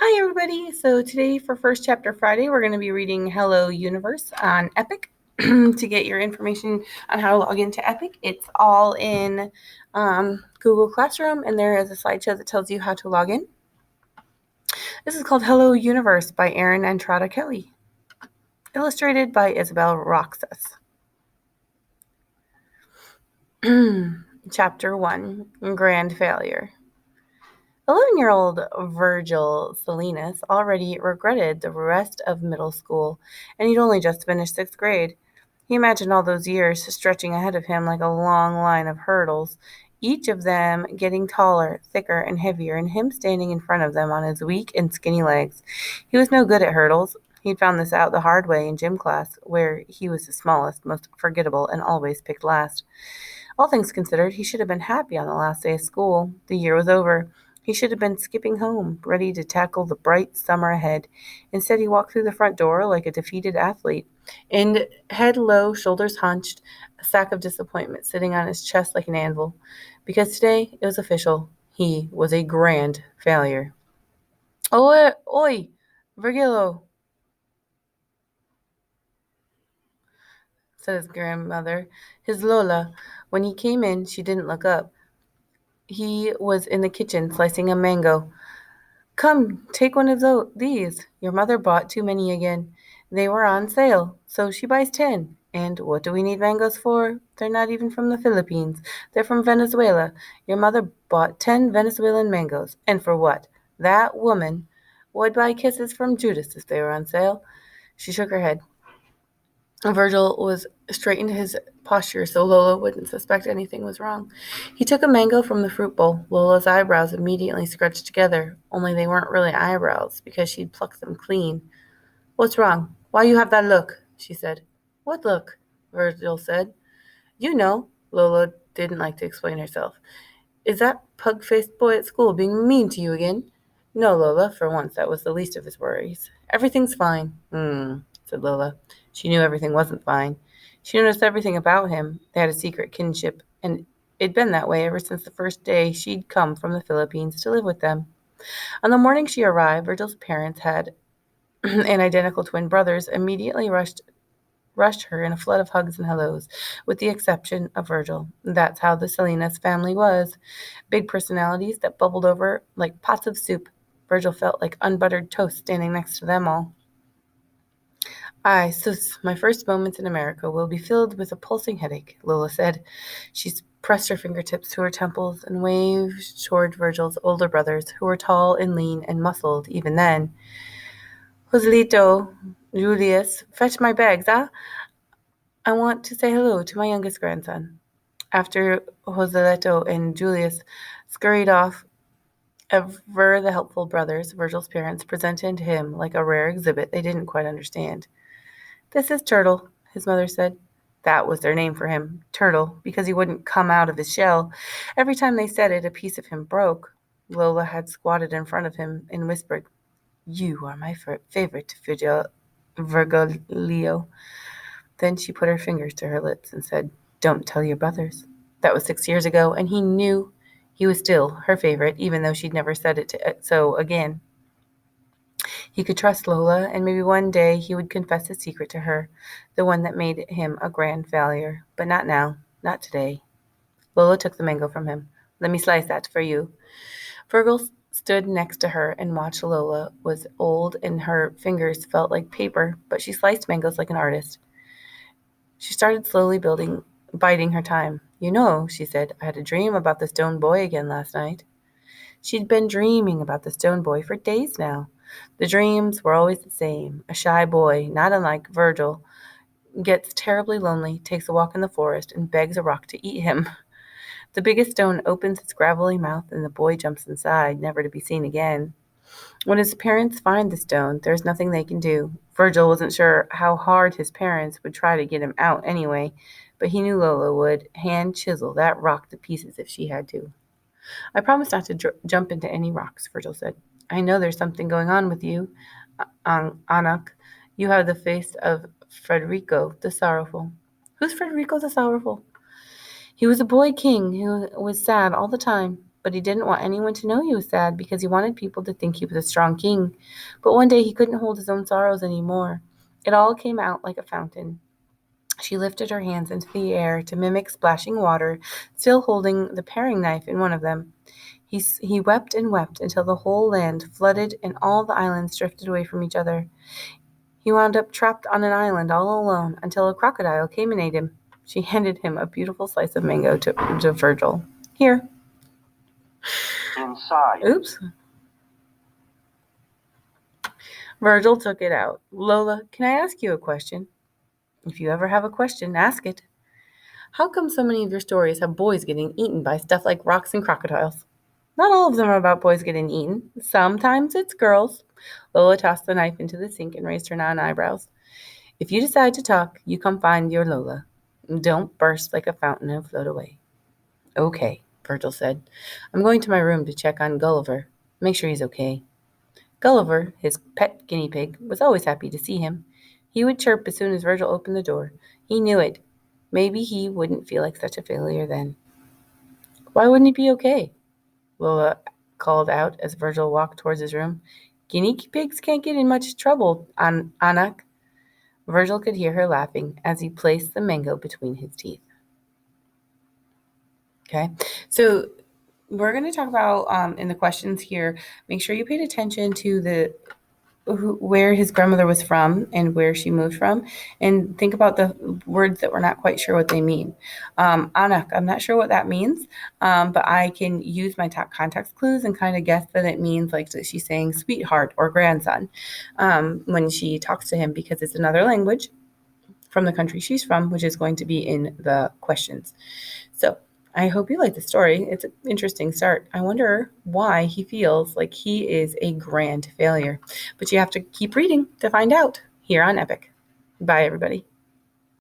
Hi, everybody. So today for First Chapter Friday, we're going to be reading Hello Universe on Epic. To get your information on how to log into Epic, it's all in Google Classroom, and there is a slideshow that tells you how to log in. This is called Hello Universe by Erin Entrada Kelly, illustrated by Isabel Roxas. Chapter 1, Grand Failure. 11-year-old Virgil Salinas already regretted the rest of middle school, and he'd only just finished 6th grade. He imagined all those years stretching ahead of him like a long line of hurdles, each of them getting taller, thicker, and heavier, and him standing in front of them on his weak and skinny legs. He was no good at hurdles. He'd found this out the hard way in gym class, where he was the smallest, most forgettable, and always picked last. All things considered, he should have been happy on the last day of school. The year was over. He should have been skipping home, ready to tackle the bright summer ahead. Instead, he walked through the front door like a defeated athlete, and head low, shoulders hunched, a sack of disappointment sitting on his chest like an anvil. Because today it was official. He was a grand failure. Oi, Virgilio, said his grandmother. His Lola. When he came in, she didn't look up. He was in the kitchen slicing a mango. Come, take one of these. Your mother bought too many again. They were on sale, so she buys 10. And what do we need mangoes for? They're not even from the Philippines. They're from Venezuela. Your mother bought 10 Venezuelan mangoes. And for what? That woman would buy kisses from Judas if they were on sale. She shook her head. Virgil was straightened his posture so Lola wouldn't suspect anything was wrong. He took a mango from the fruit bowl. Lola's eyebrows immediately scrunched together, only they weren't really eyebrows because she'd plucked them clean. What's wrong? Why you have that look? She said. What look? Virgil said. You know. Lola didn't like to explain herself. Is that pug-faced boy at school being mean to you again? No, Lola, for once that was the least of his worries. Everything's fine. Said Lola. She knew everything wasn't fine. She noticed everything about him. They had a secret kinship, and it'd been that way ever since the first day she'd come from the Philippines to live with them. On the morning she arrived, Virgil's parents had and identical twin brothers immediately rushed her in a flood of hugs and hellos, with the exception of Virgil. That's how the Salinas family was. Big personalities that bubbled over like pots of soup. Virgil felt like unbuttered toast standing next to them all. Aye, sus, my first moments in America will be filled with a pulsing headache, Lola said. She pressed her fingertips to her temples and waved toward Virgil's older brothers, who were tall and lean and muscled even then. Joselito, Julius, fetch my bags, ah? I want to say hello to my youngest grandson. After Joselito and Julius scurried off, ever the helpful brothers, Virgil's parents, presented him like a rare exhibit they didn't quite understand. This is Turtle, his mother said. That was their name for him, Turtle, because he wouldn't come out of his shell. Every time they said it, a piece of him broke. Lola had squatted in front of him and whispered, You are my favorite, Virgilio. Then she put her fingers to her lips and said, Don't tell your brothers. That was 6 years ago, and he knew he was still her favorite, even though she'd never said it so again. He could trust Lola, and maybe one day he would confess his secret to her, the one that made him a grand failure. But not now, not today. Lola took the mango from him. Let me slice that for you. Virgil stood next to her and watched. Lola was old and her fingers felt like paper, but she sliced mangoes like an artist. She started slowly biting her time. You know, she said, I had a dream about the stone boy again last night. She'd been dreaming about the stone boy for days now. The dreams were always the same. A shy boy, not unlike Virgil, gets terribly lonely, takes a walk in the forest, and begs a rock to eat him. The biggest stone opens its gravelly mouth, and the boy jumps inside, never to be seen again. When his parents find the stone, there's nothing they can do. Virgil wasn't sure how hard his parents would try to get him out anyway, but he knew Lola would hand chisel that rock to pieces if she had to. I promise not to jump into any rocks, Virgil said. I know there's something going on with you, Anak. You have the face of Frederico the Sorrowful. Who's Frederico the Sorrowful? He was a boy king who was sad all the time. But he didn't want anyone to know he was sad because he wanted people to think he was a strong king. But one day he couldn't hold his own sorrows anymore. It all came out like a fountain. She lifted her hands into the air to mimic splashing water, still holding the paring knife in one of them. He wept and wept until the whole land flooded and all the islands drifted away from each other. He wound up trapped on an island all alone until a crocodile came and ate him. She handed him a beautiful slice of mango to Virgil. Here. Inside. Oops. Virgil took it out. Lola, can I ask you a question? If you ever have a question, ask it. How come so many of your stories have boys getting eaten by stuff like rocks and crocodiles? Not all of them are about boys getting eaten. Sometimes it's girls. Lola tossed the knife into the sink and raised her non-eyebrows. If you decide to talk, you come find your Lola. Don't burst like a fountain and float away. Okay, Virgil said. I'm going to my room to check on Gulliver. Make sure he's okay. Gulliver, his pet guinea pig, was always happy to see him. He would chirp as soon as Virgil opened the door. He knew it. Maybe he wouldn't feel like such a failure then. Why wouldn't he be okay? Lola called out as Virgil walked towards his room. Guinea pigs can't get in much trouble, Anak. Virgil could hear her laughing as he placed the mango between his teeth. Okay, so we're going to talk about in the questions here, make sure you paid attention to where his grandmother was from and where she moved from, and think about the words that we're not quite sure what they mean. Anak, I'm not sure what that means, but I can use my top context clues and kind of guess that it means like that she's saying sweetheart or grandson when she talks to him, because it's another language from the country she's from, which is going to be in the questions. So I hope you like the story. It's an interesting start. I wonder why he feels like he is a grand failure. But you have to keep reading to find out here on Epic. Bye, everybody.